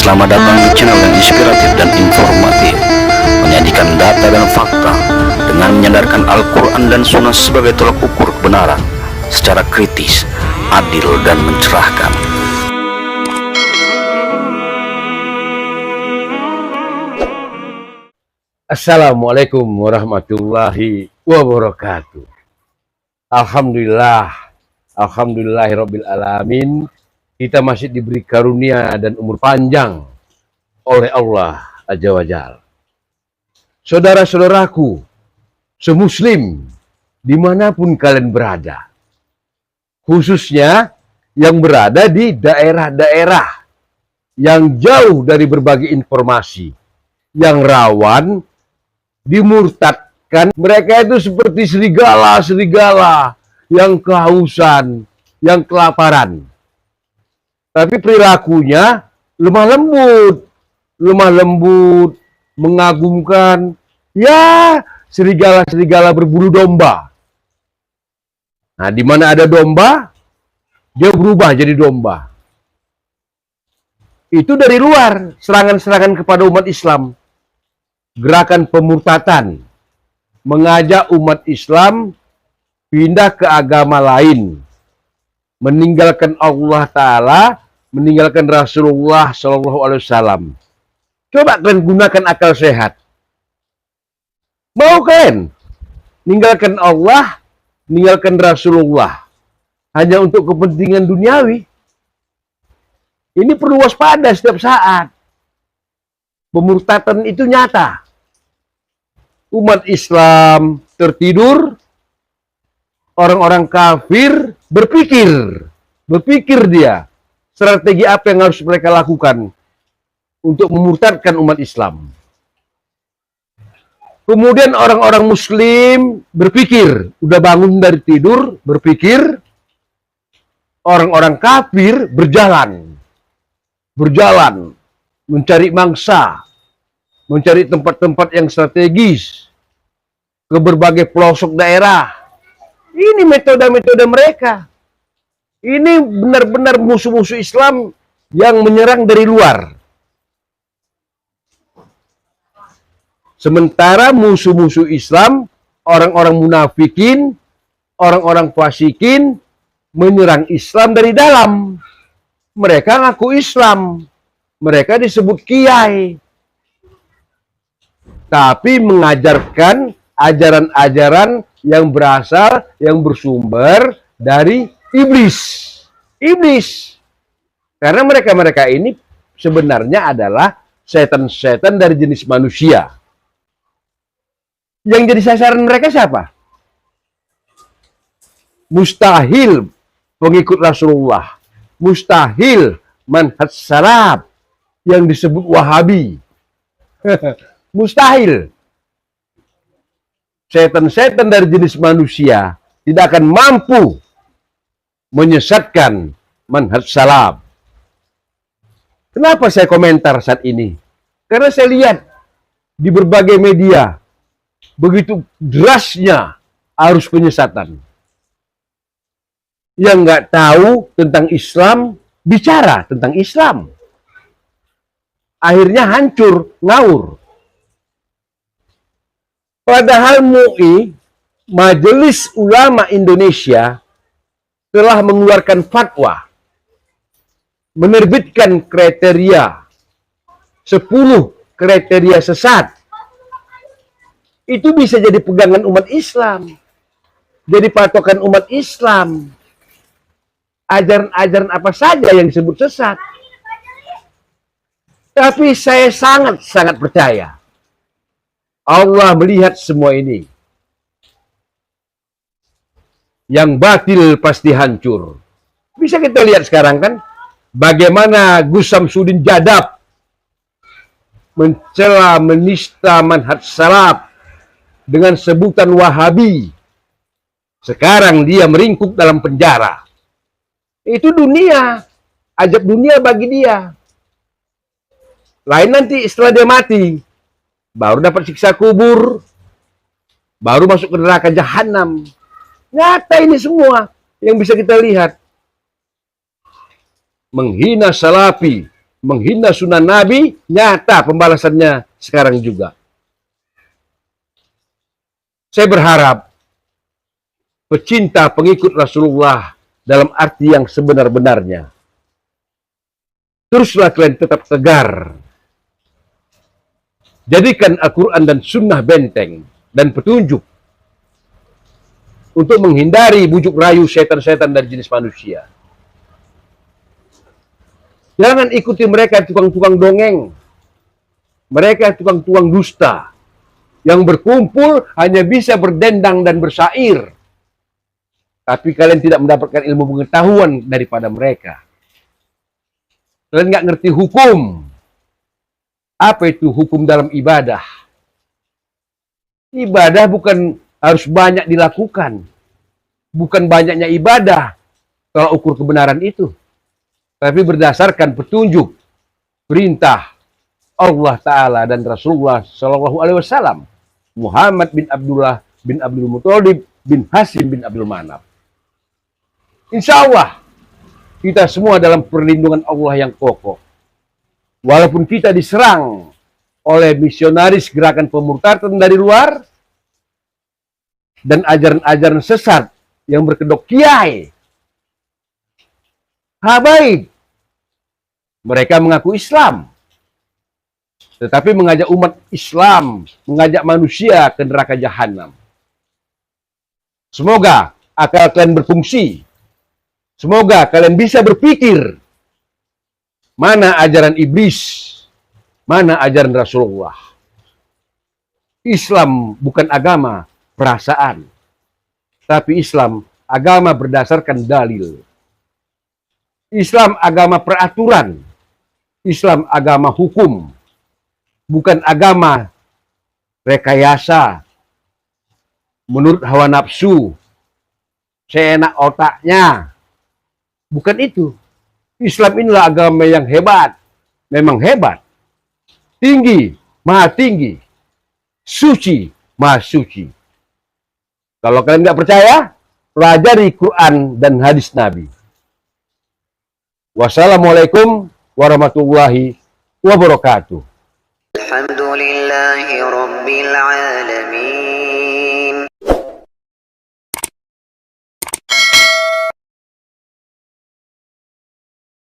Selamat datang di channel yang inspiratif dan informatif, menyajikan data dan fakta dengan menyandarkan Al-Quran dan Sunnah sebagai tolak ukur kebenaran secara kritis, adil, dan mencerahkan. Assalamualaikum warahmatullahi wabarakatuh. Alhamdulillahirabbil alamin. Kita masih diberi karunia dan umur panjang oleh Allah Azza wa Jalla. Saudara-saudaraku semuslim dimanapun kalian berada, khususnya yang berada di daerah-daerah yang jauh dari berbagai informasi, yang rawan dimurtadkan. Mereka itu seperti serigala-serigala yang kehausan, yang kelaparan. Tapi perilakunya lemah lembut, mengagumkan. Ya, serigala-serigala berbulu domba. Nah, di mana ada domba, dia berubah jadi domba. Itu dari luar, serangan-serangan kepada umat Islam. Gerakan pemurtatan, mengajak umat Islam pindah ke agama lain, meninggalkan Allah Ta'ala, meninggalkan Rasulullah SAW. Coba kalian gunakan akal sehat. Mau kalian meninggalkan Allah, meninggalkan Rasulullah hanya untuk kepentingan duniawi? Ini perlu waspada setiap saat. Pemurtatan itu nyata. Umat Islam tertidur, orang-orang kafir berpikir dia strategi apa yang harus mereka lakukan untuk memurtadkan umat Islam. Kemudian orang-orang muslim berpikir, udah bangun dari tidur, berpikir. Orang-orang kafir berjalan, mencari mangsa, mencari tempat-tempat yang strategis ke berbagai pelosok daerah. Ini metode-metode mereka. Ini benar-benar musuh-musuh Islam yang menyerang dari luar. Sementara musuh-musuh Islam, orang-orang munafikin, orang-orang fasikin, menyerang Islam dari dalam. Mereka ngaku Islam. Mereka disebut kiai. Tapi mengajarkan ajaran-ajaran yang berasal, yang bersumber dari iblis. Karena mereka ini sebenarnya adalah setan-setan dari jenis manusia. Yang jadi sasaran mereka siapa? Mustahil pengikut Rasulullah. Mustahil manhaj salaf yang disebut Wahabi. Mustahil. Setan-setan dari jenis manusia tidak akan mampu menyesatkan manhaj salaf. Kenapa saya komentar saat ini? Karena saya lihat di berbagai media begitu derasnya arus penyesatan. Yang nggak tahu tentang Islam bicara tentang Islam, akhirnya hancur, ngawur. Padahal MUI, Majelis Ulama Indonesia, telah mengeluarkan fatwa, menerbitkan kriteria 10 kriteria sesat. Itu bisa jadi pegangan umat Islam, jadi patokan umat Islam. Ajaran-ajaran apa saja yang disebut sesat. Tapi saya sangat percaya Allah melihat semua ini. Yang batil pasti hancur. Bisa kita lihat sekarang kan, bagaimana Gus Samsudin Jadab mencela, menista manhaj salaf dengan sebutan Wahabi. Sekarang dia meringkuk dalam penjara. Itu dunia, ajab dunia bagi dia. Lain nanti setelah dia mati, baru dapat siksa kubur, baru masuk ke neraka jahanam. Nyata ini semua yang bisa kita lihat. Menghina salafi, menghina sunnah Nabi, nyata pembalasannya sekarang juga. Saya berharap pecinta pengikut Rasulullah dalam arti yang sebenar-benarnya, teruslah kalian tetap tegar. Jadikan Al-Quran dan Sunnah benteng dan petunjuk untuk menghindari bujuk rayu setan-setan dari jenis manusia. Jangan ikuti mereka tukang-tukang dongeng. Mereka tukang-tukang dusta yang berkumpul hanya bisa berdendang dan bersair. Tapi kalian tidak mendapatkan ilmu pengetahuan daripada mereka. Kalian nggak ngerti hukum. Apa itu hukum dalam ibadah? Ibadah bukan harus banyak dilakukan. Bukan banyaknya ibadah kalau ukur kebenaran itu. Tapi berdasarkan petunjuk, perintah Allah Ta'ala dan Rasulullah Sallallahu Alaihi Wasallam. Muhammad bin Abdullah bin Abdul Muthalib bin Hasim bin Abdul Manaf. Insya Allah, kita semua dalam perlindungan Allah yang kokoh. Walaupun kita diserang oleh misionaris gerakan pemurtadan dari luar, dan ajaran-ajaran sesat yang berkedok kiai, habaib, mereka mengaku Islam, tetapi mengajak umat Islam, mengajak manusia ke neraka jahanam. Semoga akal kalian berfungsi. Semoga kalian bisa berpikir mana ajaran iblis, mana ajaran Rasulullah. Islam bukan agama perasaan, tapi Islam agama berdasarkan dalil. Islam agama peraturan. Islam agama hukum. Bukan agama rekayasa menurut hawa nafsu, seenak otaknya. Bukan itu. Islam inilah agama yang hebat. Memang hebat. Tinggi, maha tinggi. Suci, maha suci. Kalau kalian nggak percaya, pelajari Quran dan hadis Nabi. Wassalamualaikum warahmatullahi wabarakatuh. الحمد لله رب العالمين